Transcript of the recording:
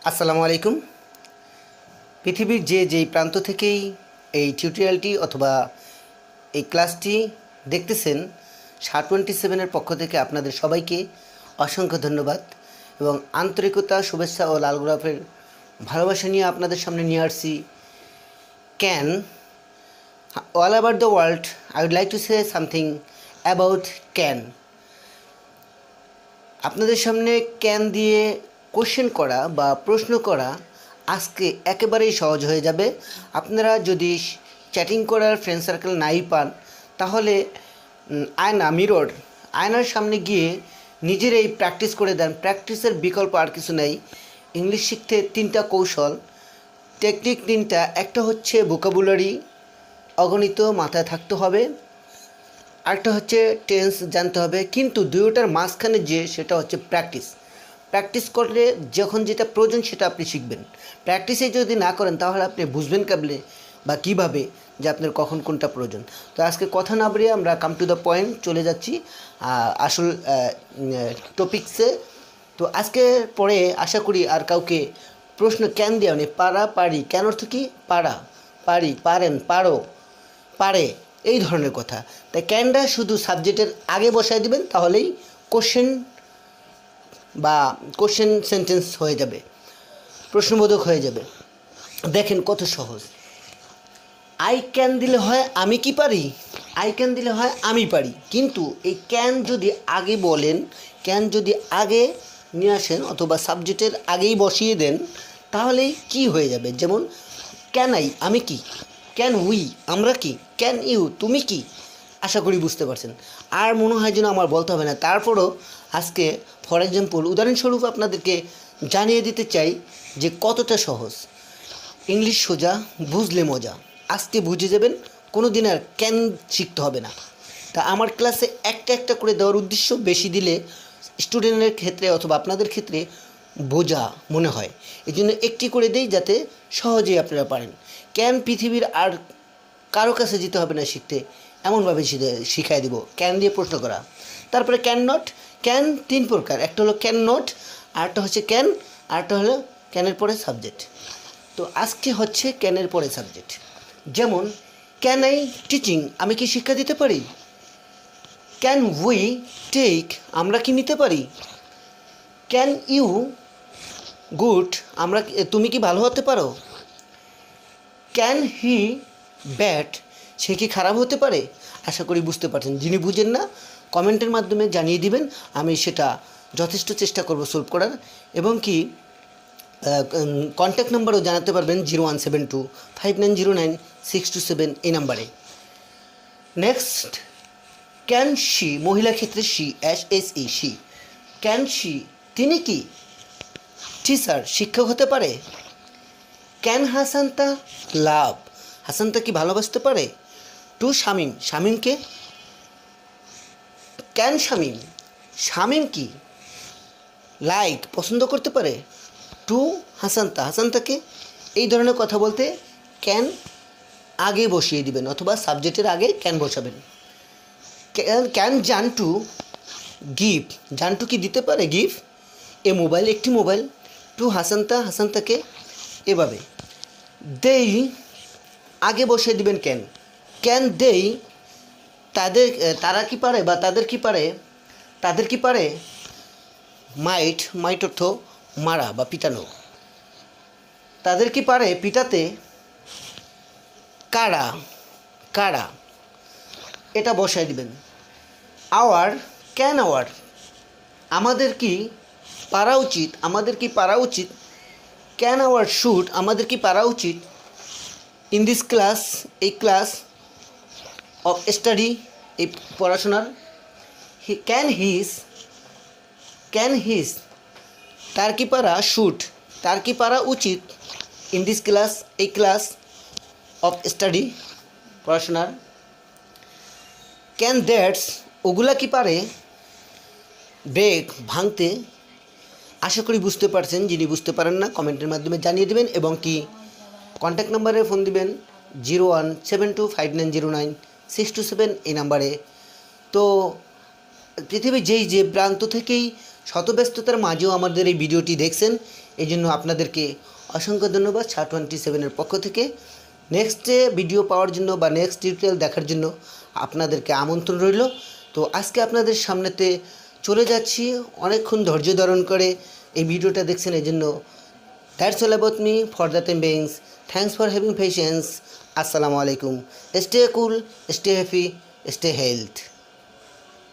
আসসালামু আলাইকুম। পৃথিবীর যেই প্রান্ত থেকেই এই টিউটোরিয়ালটি অথবা এই ক্লাসটি দেখতেছেন, SHA-27 পক্ষ থেকে আপনাদের সবাইকে অসংখ্য ধন্যবাদ এবং আন্তরিকতা, শুভেচ্ছা ও লাল গোলাপের ভালোবাসা নিয়ে আপনাদের সামনে নিয়ে আসছি। Cannes all over the world I would like to say something about Cannes. আপনাদের সামনে ক্যান দিয়ে কোশ্চেন করা বা প্রশ্ন করা আজকে একেবারেই সহজ হয়ে যাবে। আপনারা যদি চ্যাটিং করার ফ্রেন্ড সার্কেল নাই পান, তাহলে আয়নার সামনে গিয়ে নিজেরাই প্র্যাকটিস করে দেন। প্র্যাকটিসের বিকল্প আর কিছু নেই। ইংলিশ শিখতে 3টা কৌশল, টেকনিক 3টা। একটা হচ্ছে ভোকাবুলারি, অগণিত মাথায় থাকতে হবে। আরেকটা হচ্ছে টেন্স জানতে হবে, কিন্তু দুটোটার মাঝখানে সেটা হচ্ছে প্র্যাকটিস করলে যখন যেটা প্রয়োজন সেটা আপনি শিখবেন। প্র্যাকটিসে যদি না করেন তাহলে আপনি বুঝবেন কেবলে বা কীভাবে যে আপনার কখন কোনটা প্রয়োজন। তো আজকে কথা না বাড়িয়ে আমরা কাম টু দ্য পয়েন্ট চলে যাচ্ছি আসল টপিকসে। তো আজকে পরে আশা করি আর কাউকে প্রশ্ন ক্যান দেওয়া নেই। পারা, পারি, ক্যান অর্থ কি? পারা, পারি, পারেন, পারো, পারে, এই ধরনের কথা। তাই ক্যানটা শুধু সাবজেক্টের আগে বসায় দিবেন, তাহলেই কোশ্চেন সেন্টেন্স হয়ে যাবে, প্রশ্নবোধক হয়ে যাবে। দেখেন কত সহজ। আই ক্যান দিলে হয় আমি কি পারি, আই ক্যান দিলে হয় আমি পারি। কিন্তু এই ক্যান যদি আগে বলেন, ক্যান যদি আগে নিয়ে আসেন অথবা সাবজেক্টের আগেই বসিয়ে দেন, তাহলেই কি হয়ে যাবে? যেমন ক্যান আই, আমি কি, ক্যান উই, আমরা কি, ক্যান ইউ, তুমি কি। আশা করি বুঝতে পারছেন। আর মনে হয় যেন আমার বলতে হবে না। তারপরও আজকে ফর এক্সাম্পল উদাহরণস্বরূপ আপনাদেরকে জানিয়ে দিতে চাই যে কতটা সহজ। ইংলিশ সোজা, বুঝলে মজা। আজকে বুঝে যাবেন, কোনো দিন আর ক্যান শিখতে হবে না। তা আমার ক্লাসে একটা একটা করে দেওয়ার উদ্দেশ্য, বেশি দিলে স্টুডেন্টের ক্ষেত্রে অথবা আপনাদের ক্ষেত্রে বোঝা মনে হয়, এই জন্য একটি করে দেই যাতে সহজেই আপনারা পারেন। ক্যান পৃথিবীর আর কারো কাছে যেতে হবে না শিখতে, এমনভাবে শিখাই দেব ক্যান দিয়ে প্রশ্ন করা। তারপরে ক্যান নট। ক্যান 3 প্রকার, একটা হলো ক্যান নট, আরেকটা হচ্ছে ক্যান, আরেকটা হলো ক্যানের পরে সাবজেক্ট। তো আজকে হচ্ছে ক্যানের পরে সাবজেক্ট। যেমন ক্যান আই টিচিং, আমি কি শিক্ষা দিতে পারি। ক্যান উই টেক, আমরা কি নিতে পারি। ক্যান ইউ গুড, তুমি কি ভালো হতে পারো। ক্যান হি ব্যাড, সে কি খারাপ হতে পারে। আশা করি বুঝতে পারছেন। যিনি বুঝেন না কমেন্টের মাধ্যমে জানিয়ে দিবেন, আমি সেটা যথেষ্ট চেষ্টা করব সলভ করার। এবং কি কন্ট্যাক্ট নাম্বারও জানাতে পারবেন 0172590627 এই নাম্বারে। নেক্সট ক্যান শি, মহিলা ক্ষেত্রে she, SHE, she. Can she, তিনি কি টিচার, শিক্ষক হতে পারে। ক্যান হাসান্তা লাভ, হাসান্তা কি ভালোবাসতে পারে। টু শামিম, শামিমকে। ক্যান শামিম, শামিম কি লাইক, পছন্দ করতে পারে। টু হাসান্তা, হাসান্তাকে। এই ধরনের কথা বলতে ক্যান আগে বসিয়ে দিবেন অথবা সাবজেক্টের আগে ক্যান বসাবেন। ক্যান জান্টু গিভ, জান্টু কি দিতে পারে গিভ এ মোবাইল, একটি মোবাইল। টু হাসান্তা, হাসান্তাকে। এভাবে দেই আগে বসিয়ে দিবেন ক্যান। ক্যান দেই, তারা কি পারে বা তাদের কি পারে। মাইট অর্থ মারা বা পিটানো, তাদের কি পারে পিটাতে। কারা, এটা বসায় দিবেন। ক্যান আওয়ার, আমাদের কি পারা উচিত। ক্যান আওয়ার শুড, আমাদের কি পারা উচিত। ইন দিস ক্লাস, এই ক্লাস অফ স্টাডি, এই পড়াশোনার। ক্যান হিজ, তার কি পারা। শুড, তার কি পারা উচিত। ইন দিস ক্লাস, এই ক্লাস অফ স্টাডি, পড়াশোনার। ক্যান দ্যাটস, ওগুলা কি পারে ব্রেক, ভাঙতে। আশা করি বুঝতে পারছেন। যিনি বুঝতে পারেন না কমেন্টের মাধ্যমে জানিয়ে দেবেন এবং কি কন্ট্যাক্ট নাম্বারে ফোন দিবেন 0172590627 এই নাম্বারে। তো পৃথিবীর যে প্রান্ত থেকেই শত ব্যস্ততার মাঝেও আমাদের এই ভিডিওটি দেখছেন, এই জন্য আপনাদেরকে অসংখ্য ধন্যবাদ SHA-27 পক্ষ থেকে। নেক্সট ভিডিও পাওয়ার জন্য বা নেক্সট টিউটোরিয়াল দেখার জন্য আপনাদেরকে আমন্ত্রণ রইল। তো আজকে আপনাদের সামনেতে চলে যাচ্ছি, অনেকক্ষণ ধৈর্য ধারণ করে এই ভিডিওটা দেখছেন, এই জন্য that's all about me for the time beings. Thanks for having patience. আসসালামু আলাইকুম। স্টে কুল, স্টে হ্যাপি, স্টে হেলথ।